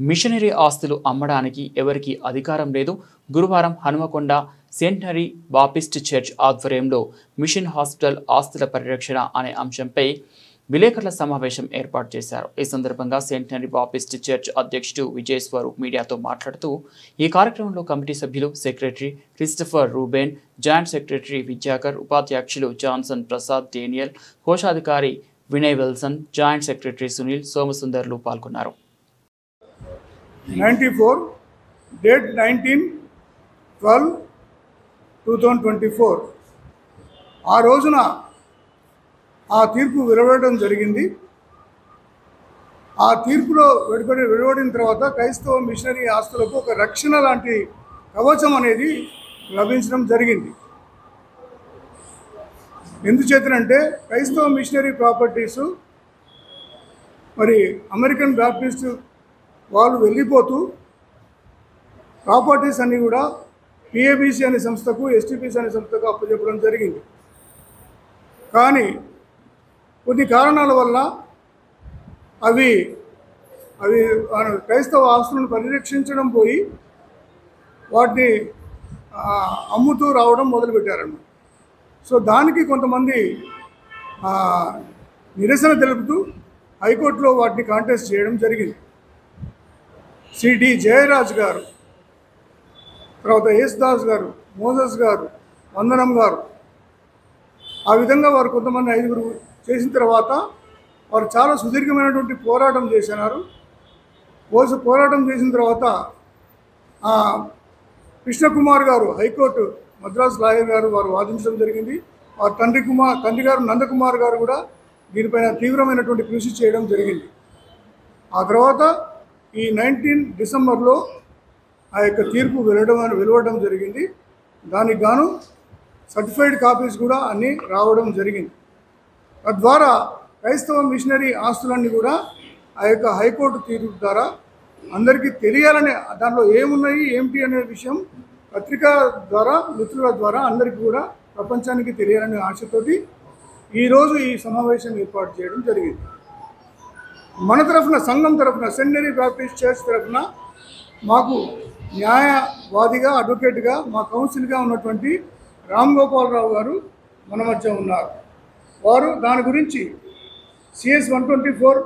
Machinery ఆస్తులు అమ్మడానికి ఎవరికీ అధికారం లేదు. గురువారం హనుమకొండ సెంటనరీ బాప్టిస్ట్ చర్చ్ ఆధ్వర్యంలో మిషన్ హాస్పిటల్ ఆస్తుల పరిరక్షణ అనే అంశంపై విలేకరుల సమావేశం ఏర్పాటు చేశారు. ఈ సందర్భంగా సెంటనరీ బాప్టిస్ట్ చర్చ్ అధ్యక్షుడు విజయ్ స్వరూప్ మీడియాతో మాట్లాడుతూ ఈ కార్యక్రమంలో కమిటీ సభ్యులు secretary Christopher Ruben, joint secretary Vidyakar, ఉపాధ్యక్షులు జాన్సన్ ప్రసాద్ డేనియల్, కోశాధికారి Vinay Wilson, joint secretary Sunil, సోమసుందర్లు పాల్గొన్నారు. 94 డేట్ 19/12/2024 ఆ రోజున ఆ తీర్పు వెలువడడం జరిగింది. ఆ తీర్పులో వెలువడిన తర్వాత క్రైస్తవ మిషనరీ ఆస్తులకు ఒక రక్షణ లాంటి కవచం అనేది లభించడం జరిగింది. ఎందుచేతనంటే క్రైస్తవ మిషనరీ ప్రాపర్టీసు మరి అమెరికన్ బాప్టిస్ట్ వాళ్ళు వెళ్ళిపోతూ ప్రాపర్టీస్ అన్నీ కూడా పిఏబిసి అనే సంస్థకు, ఎస్టీపీసీ అనే సంస్థకు అప్పచెప్పడం జరిగింది. కానీ కొన్ని కారణాల వల్ల అవి క్రైస్తవ ఆస్తులను పరిరక్షించడం పోయి వాటిని అమ్ముతూ రావడం మొదలుపెట్టారన్నమాట. సో దానికి కొంతమంది నిరసన తెలుపుతూ హైకోర్టులో వాటిని కాంటెస్ట్ చేయడం జరిగింది. సిడి జయరాజ్ గారు, తర్వాత ఎస్ దాస్ గారు, మోజస్ గారు, వందనం గారు, ఆ విధంగా వారు కొంతమంది 5 చేసిన తర్వాత వారు చాలా సుదీర్ఘమైనటువంటి పోరాటం చేసినారు. పోరాటం చేసిన తర్వాత కృష్ణకుమార్ గారు, హైకోర్టు మద్రాస్ లాయర్ గారు, వారు వాదించడం జరిగింది. వారి తండ్రి గారు నందకుమార్ గారు కూడా దీనిపైన తీవ్రమైనటువంటి కృషి చేయడం జరిగింది. ఆ తర్వాత ఈ 19 డిసెంబర్లో ఆ యొక్క తీర్పు వెలువడడం జరిగింది. దానికి గాను సర్టిఫైడ్ కాపీస్ కూడా అన్నీ రావడం జరిగింది. తద్వారా క్రైస్తవ మిషనరీ ఆస్తులన్నీ కూడా ఆ యొక్క హైకోర్టు తీర్పు ద్వారా అందరికీ తెలియాలనే, దాంట్లో ఏమున్నాయి ఏమిటి అనే విషయం పత్రికా ద్వారా, మిత్రుల ద్వారా అందరికీ కూడా ప్రపంచానికి తెలియాలనే ఆశతోటి ఈరోజు ఈ సమావేశం ఏర్పాటు చేయడం జరిగింది. మన తరఫున, సంఘం తరఫున, సెంటనరీ బాప్టిస్ట్ చర్చ్ తరఫున మాకు న్యాయవాదిగా, అడ్వకేట్గా, మా కౌన్సిల్గా ఉన్నటువంటి రామ్ గోపాలరావు గారు మన మధ్య ఉన్నారు. వారు దాని గురించి CS 124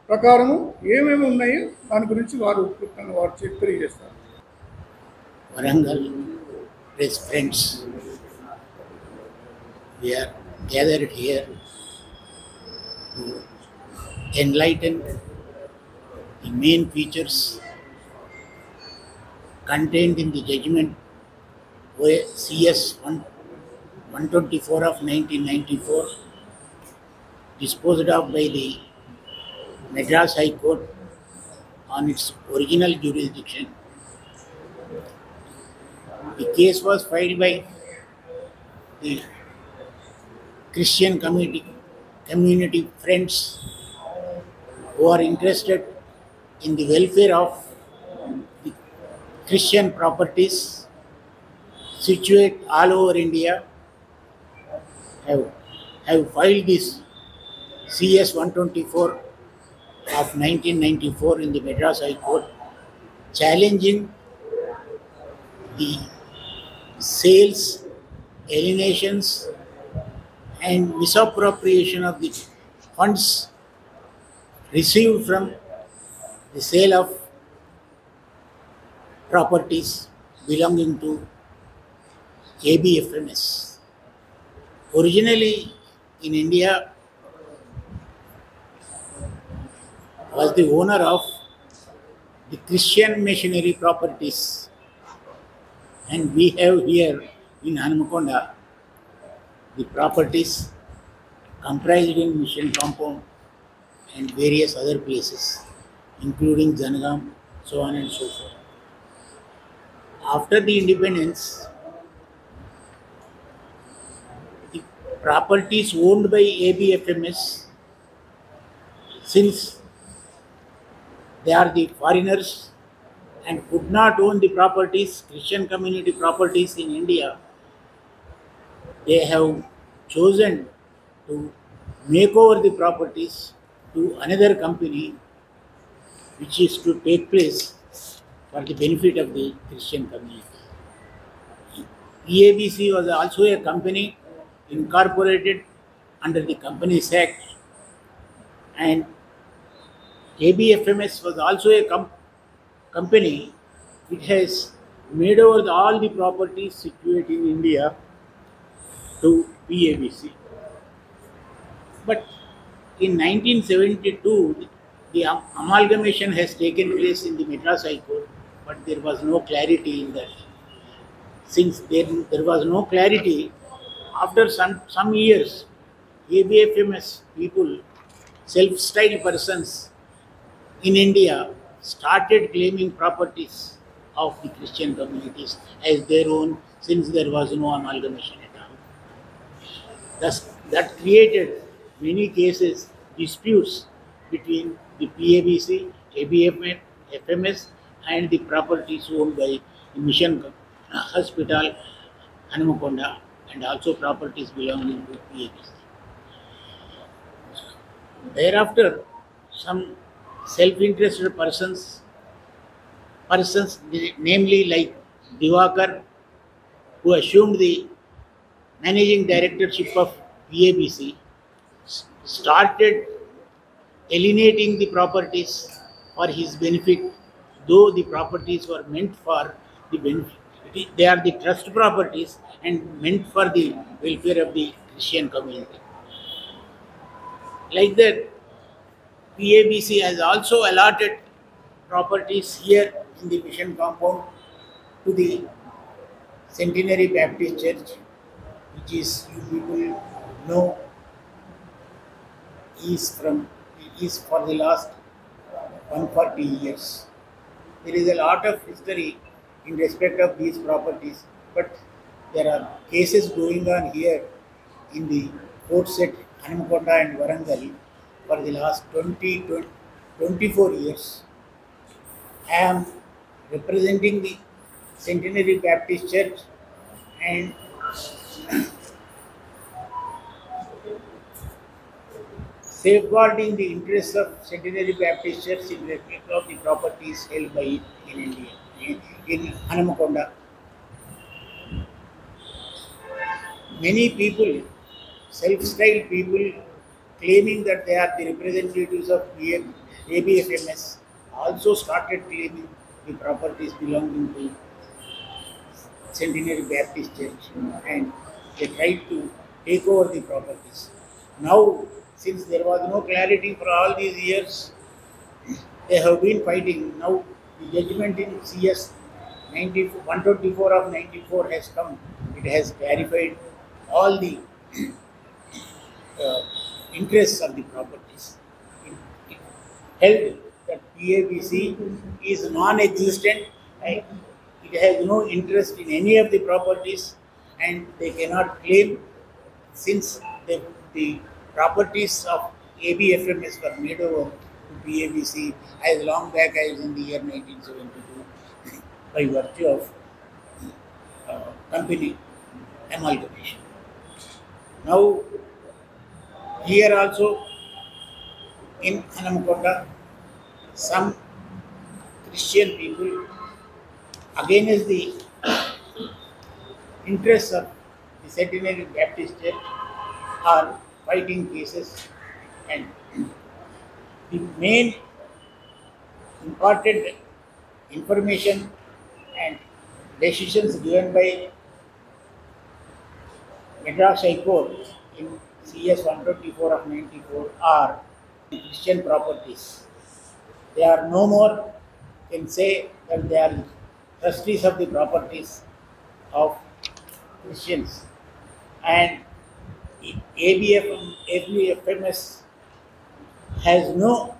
ప్రకారము ఏమేమి ఉన్నాయో దాని గురించి వారు తెలియజేస్తారు. Warangal press friends, we are gathered here to enlighten the main features contained in the judgment CS 124 of 1994, disposed of by the Madras High Court on its original jurisdiction. The case was filed by the Christian community friends who are interested in the welfare of the Christian properties situate all over India, have filed this CS 124 of 1994 in the Madras High Court, challenging the sales, alienations and misappropriation of the funds received from the sale of properties belonging to ABFMS. Originally in India was the owner of the Christian missionary properties, and we have here in Hanamukonda the properties comprised in mission compound and various other places, including Janagam, so on and so forth. After the independence, the properties owned by ABFMS, since they are the foreigners and could not own the properties, Christian community properties in India, they have chosen to make over the properties to another company which is to take place for the benefit of the Christian community. EABC was also a company incorporated under the Companies Act, and ABFMS was also a company which has made over all the properties situated in India to PABC. But in 1972, the amalgamation has taken place in the Madras High Court, but there was no clarity in that. Since there was no clarity, after some years, ABFMS people, self-styled persons in India, started claiming properties of the Christian communities as their own, since there was no amalgamation at all. Thus, that created many cases, disputes between the PABC, ABFMS, and the properties owned by the Mission Hospital, Hanamakonda, and also properties belonging to PABC. Thereafter, some self-interested persons, namely like Divakar, who assumed the managing directorship of PABC, started alienating the properties for his benefit, though the properties were meant for the benefit. They are the trust properties and meant for the welfare of the Christian community. Like that, PABC has also allotted properties here in the mission compound to the Centenary Baptist Church, which is, you people know, is for the last 140 years. There is a lot of history in respect of these properties, but there are cases going on here in the courts at Hanamakonda and Warangal for the last 24 years. I am representing the Centenary Baptist Church and safeguarding the interests of Centenary Baptist Church in respect of the properties held by it in India, in Hanamakonda. Many people, self-styled people, claiming that they are the representatives of ABFMS, also started claiming the properties belonging to Centenary Baptist Church, and they tried to take over the properties. Now, since there was no clarity for all these years, they have been fighting. Now, the judgment in CS 124 of 94 has come. It has clarified all the interests of the properties. It held that PABC is non-existent. It has no interest in any of the properties, and they cannot claim, since the properties of ABFMS were made over to PABC as long back as in the year 1972 by virtue of company amalgamation. Now, here also in Hanamakonda, some Christian people, against the interests of the Centenary Baptist Church, are fighting cases, and the main important information and decisions given by Madras High Court in CS 124 of 94 are Christian properties. They are no more, can say that they are trustees of the properties of Christians, and ABFMS has no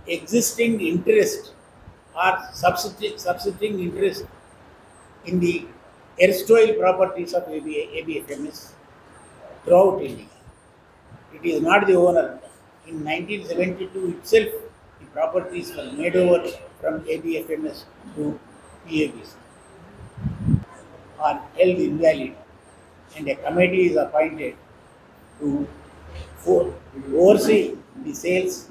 existing interest or subsisting interest in the erstwhile properties of ABFMS throughout India. It is not the owner. In 1972 itself, the properties were made over from ABFMS to PABC, are held invalid, and a committee is appointed to oversee the sales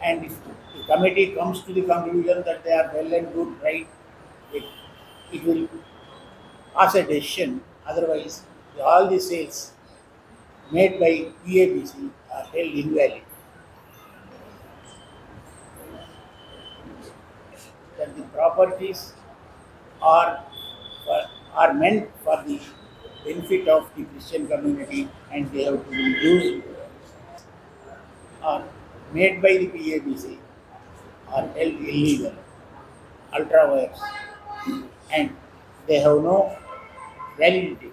and the committee comes to the conclusion that they are well and good, right, it will pass a decision. Otherwise, all the sales made by PABC are held invalid. That the properties are are meant for the benefit of the Christian community and they have to be used or made by the PABC are held illegal, ultra wires, and they have no validity.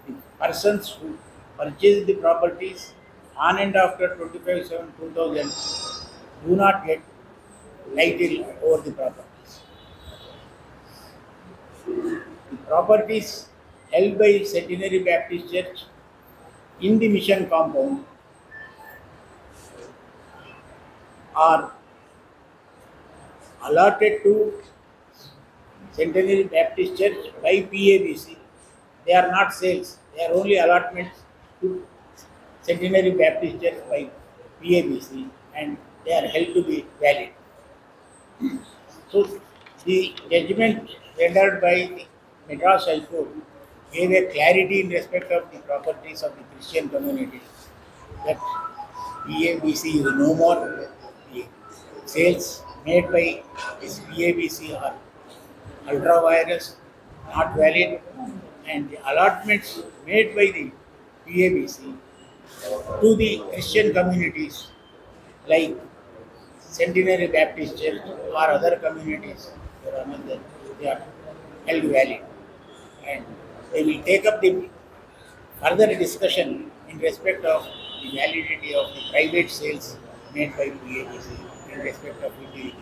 The persons who purchase the properties on and after 25/7/2000 do not get title over the properties. The properties held by Centenary Baptist Church in the mission compound are allotted to Centenary Baptist Church by PABC. They are not sales, they are only allotments to Centenary Baptist Church by PABC and they are held to be valid. So the judgment rendered by the Madras High Court gave a clarity in respect of the properties of the Christian community that PABC is no more. The sales made by this PABC are ultra virus, not valid, and the allotments made by the PABC to the Christian communities like Centenary Baptist Church or other communities, they are held valid. And they will take up the further discussion in respect of the validity of the private sales made by PABC in respect of the